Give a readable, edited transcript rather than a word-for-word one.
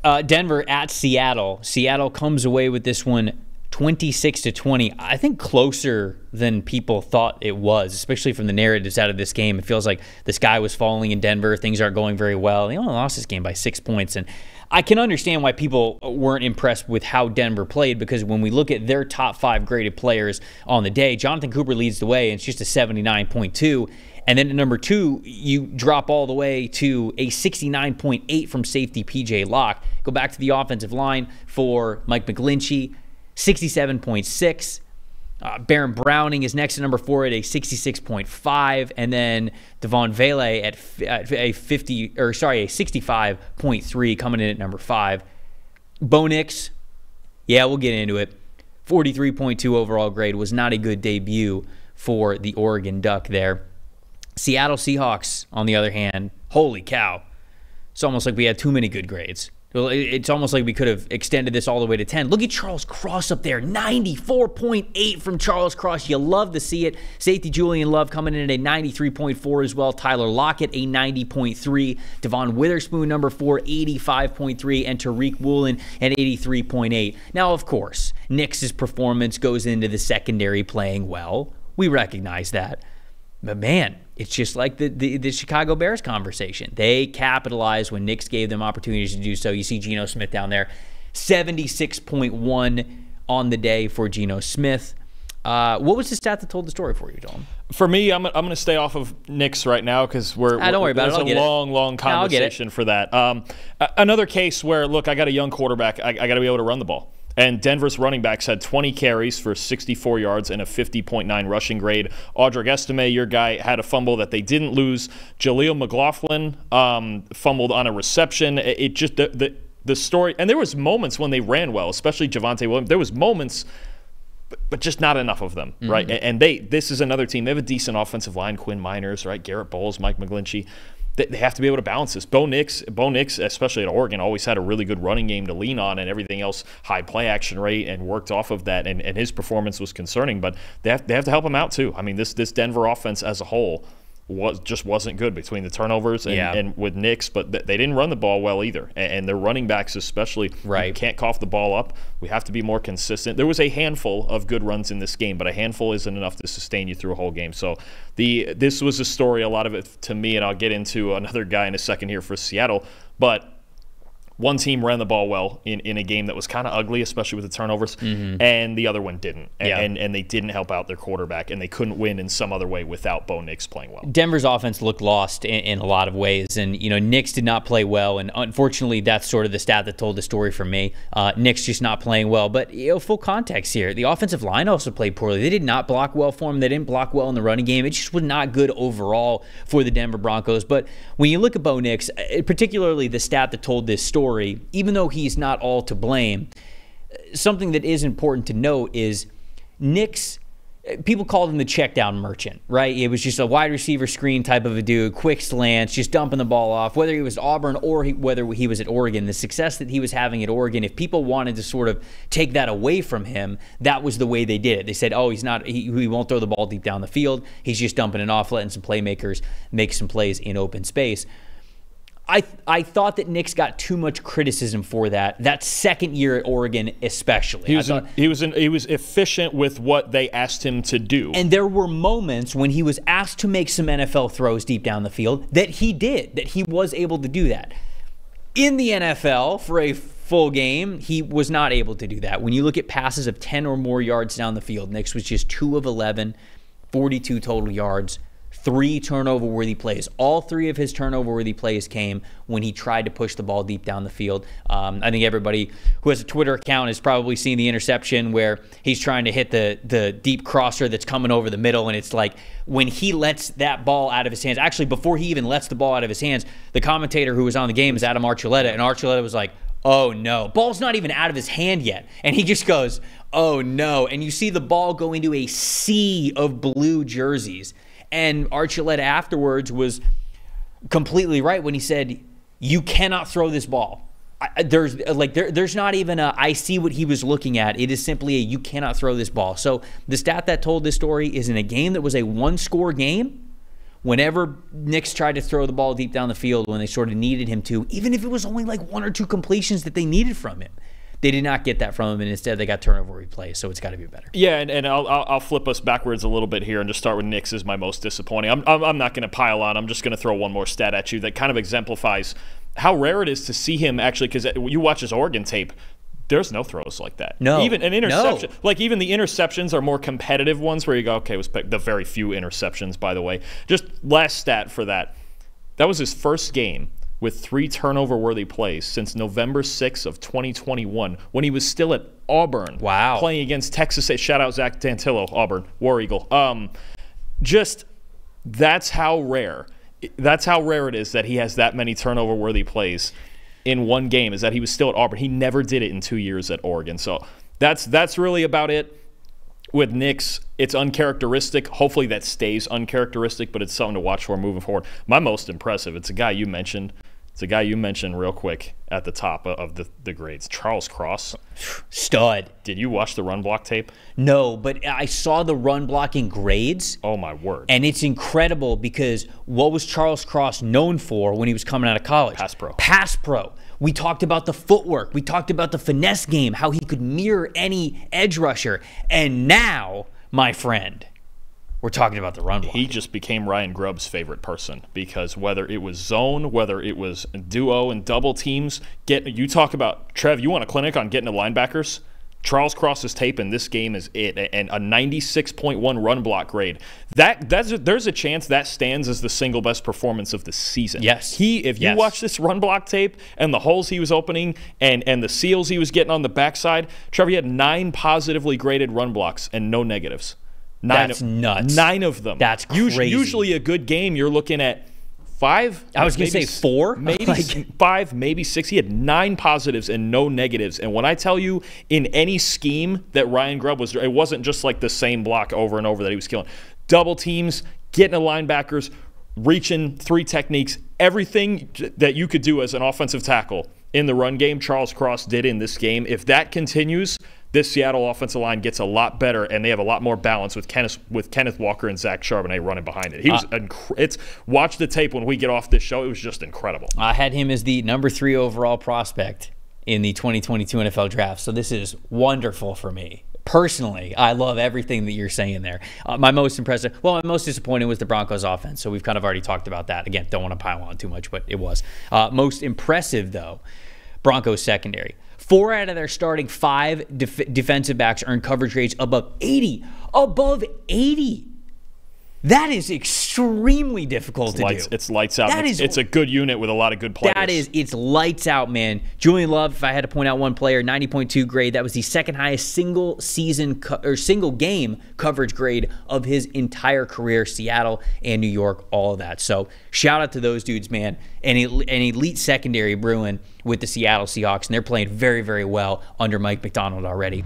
Denver at Seattle. Seattle comes away with this one 26-20. I think closer than people thought it was, especially from the narratives out of this game. It feels like the sky was falling in Denver. Things aren't going very well. They only lost this game by 6 points. And I can understand why people weren't impressed with how Denver played, because when we look at their top 5 graded players on the day, Jonathan Cooper leads the way, and it's just a 79.2. And then at number 2, you drop all the way to a 69.8 from safety PJ Locke. Go back to the offensive line for Mike McGlinchey, 67.6. Baron Browning is next to number 4 at a 66.5, and then Devon Vele at a 65.3 coming in at number 5. Bo Nix, yeah, we'll get into it. 43.2 overall grade, was not a good debut for the Oregon Duck there. Seattle Seahawks, on the other hand, holy cow. It's almost like we had too many good grades. It's almost like we could have extended this all the way to 10. Look at Charles Cross up there, 94.8 from Charles Cross. You love to see it. Safety Julian Love coming in at a 93.4 as well. Tyler Lockett, a 90.3. Devon Witherspoon, number 4, 85.3. And Tariq Woolen at 83.8. Now, of course, Nix's performance goes into the secondary playing well. We recognize that. But man, it's just like the Chicago Bears conversation. They capitalized when Nix gave them opportunities to do so. You see Geno Smith down there, 76.1 on the day for Geno Smith. What was the stat that told the story for you, Dalton? For me, I'm going to stay off of Nix right now because don't worry about it. There's a long conversation for that. Another case where, look, I got a young quarterback. I got to be able to run the ball. And Denver's running backs had 20 carries for 64 yards and a 50.9 rushing grade. Audric Estime, your guy, had a fumble that they didn't lose. Jaleel McLaughlin fumbled on a reception. It just the story, and there was moments when they ran well, especially Javonte Williams. There was moments, but just not enough of them, right? And this is another team. They have a decent offensive line. Quinn Miners, right? Garrett Bowles, Mike McGlinchey. They have to be able to balance this. Bo Nix, especially at Oregon, always had a really good running game to lean on, and everything else, high play action rate, and worked off of that. And his performance was concerning, but they have to help him out too. I mean, this Denver offense as a whole wasn't good between the turnovers and with Nix, but they didn't run the ball well either. And their running backs especially, you can't cough the ball up. We have to be more consistent. There was a handful of good runs in this game, but a handful isn't enough to sustain you through a whole game. So this was a story, a lot of it to me, and I'll get into another guy in a second here for Seattle, but one team ran the ball well in a game that was kind of ugly, especially with the turnovers, and the other one didn't. And they didn't help out their quarterback, and they couldn't win in some other way without Bo Nix playing well. Denver's offense looked lost in a lot of ways, and Nix did not play well, and unfortunately that's sort of the stat that told the story for me. Nix just not playing well, but full context here. The offensive line also played poorly. They did not block well for him. They didn't block well in the running game. It just was not good overall for the Denver Broncos. But when you look at Bo Nix, particularly the stat that told this story, even though he's not all to blame, something that is important to note is Nix, people called him the check down merchant, right? It was just a wide receiver screen type of a dude, quick slants, just dumping the ball off, whether he was at Auburn or whether he was at Oregon. The success that he was having at Oregon, if people wanted to sort of take that away from him, that was the way they did it. They said, oh, he won't throw the ball deep down the field. He's just dumping it off, letting some playmakers make some plays in open space. I thought that Nix got too much criticism for that second year at Oregon especially. He was efficient with what they asked him to do. And there were moments when he was asked to make some NFL throws deep down the field that he was able to do that. In the NFL, for a full game, he was not able to do that. When you look at passes of 10 or more yards down the field, Nix was just 2 of 11, 42 total yards, 3 turnover-worthy plays. All 3 of his turnover-worthy plays came when he tried to push the ball deep down the field. I think everybody who has a Twitter account has probably seen the interception where he's trying to hit the deep crosser that's coming over the middle, and it's like when he lets that ball out of his hands, actually before he even lets the ball out of his hands, the commentator who was on the game is Adam Archuleta, and Archuleta was like, oh no, ball's not even out of his hand yet. And he just goes, oh no. And you see the ball go into a sea of blue jerseys. And Archuleta afterwards was completely right when he said, you cannot throw this ball. There's not even a I see what he was looking at. It is simply a you cannot throw this ball. So the stat that told this story is in a game that was a 1-score game, whenever Nix tried to throw the ball deep down the field when they sort of needed him to, even if it was only like 1 or 2 completions that they needed from him, they did not get that from him, and instead they got turnover replays, so it's got to be better. Yeah, and I'll flip us backwards a little bit here and just start with Nix as my most disappointing. I'm not going to pile on. I'm just going to throw one more stat at you that kind of exemplifies how rare it is to see him actually, because you watch his Oregon tape, there's no throws like that. No. Even an interception. No. Like, even the interceptions are more competitive ones where you go, okay, it was the very few interceptions, by the way. Just last stat for that. That was his first game with 3 turnover-worthy plays since November 6th of 2021 when he was still at Auburn. Wow. Playing against Texas State. Shout out Zach Dantillo, Auburn, War Eagle. That's how rare it is that he has that many turnover-worthy plays in one game, is that he was still at Auburn. He never did it in 2 years at Oregon. So that's really about it. With Nix, it's uncharacteristic. Hopefully that stays uncharacteristic, but it's something to watch for moving forward. My most impressive, it's a guy you mentioned. It's a guy you mentioned real quick at the top of the grades. Charles Cross. Stud. Did you watch the run block tape? No, but I saw the run blocking grades. Oh, my word. And it's incredible because what was Charles Cross known for when he was coming out of college? Pass pro. Pass pro. We talked about the footwork. We talked about the finesse game, how he could mirror any edge rusher. And now, my friend, we're talking about the run block. He just became Ryan Grubb's favorite person because whether it was zone, whether it was duo and double teams, you talk about, Trev, you want a clinic on getting to linebackers? Charles Cross's tape in this game is it, and a 96.1 run block grade. There's a chance that stands as the single best performance of the season. Yes. If you watch this run block tape and the holes he was opening and the seals he was getting on the backside, Trevor, he had 9 positively graded run blocks and no negatives. That's nuts. 9 of them. That's crazy. Usually a good game, you're looking at 5. I was going to say 4. Maybe 5, maybe 6. He had 9 positives and no negatives. And when I tell you in any scheme that Ryan Grubb was, it wasn't just like the same block over and over that he was killing. Double teams, getting to linebackers, reaching 3 techniques, everything that you could do as an offensive tackle in the run game, Charles Cross did in this game. If that continues, this Seattle offensive line gets a lot better, and they have a lot more balance with Kenneth Walker and Zach Charbonnet running behind it. He was watch the tape when we get off this show. It was just incredible. I had him as the number 3 overall prospect in the 2022 NFL Draft, so this is wonderful for me. Personally, I love everything that you're saying there. My most disappointing was the Broncos offense, so we've kind of already talked about that. Again, don't want to pile on too much, but it was. Most impressive, though, Broncos secondary. 4 out of their starting 5 defensive backs earned coverage grades above 80. Above 80. That is extremely difficult to do. It's lights out. It's a good unit with a lot of good players. It's lights out, man. Julian Love, if I had to point out one player, 90.2 grade. That was the second highest single game coverage grade of his entire career. Seattle and New York, all of that. So shout out to those dudes, man. An elite secondary brewing with the Seattle Seahawks, and they're playing very, very well under Mike Macdonald already.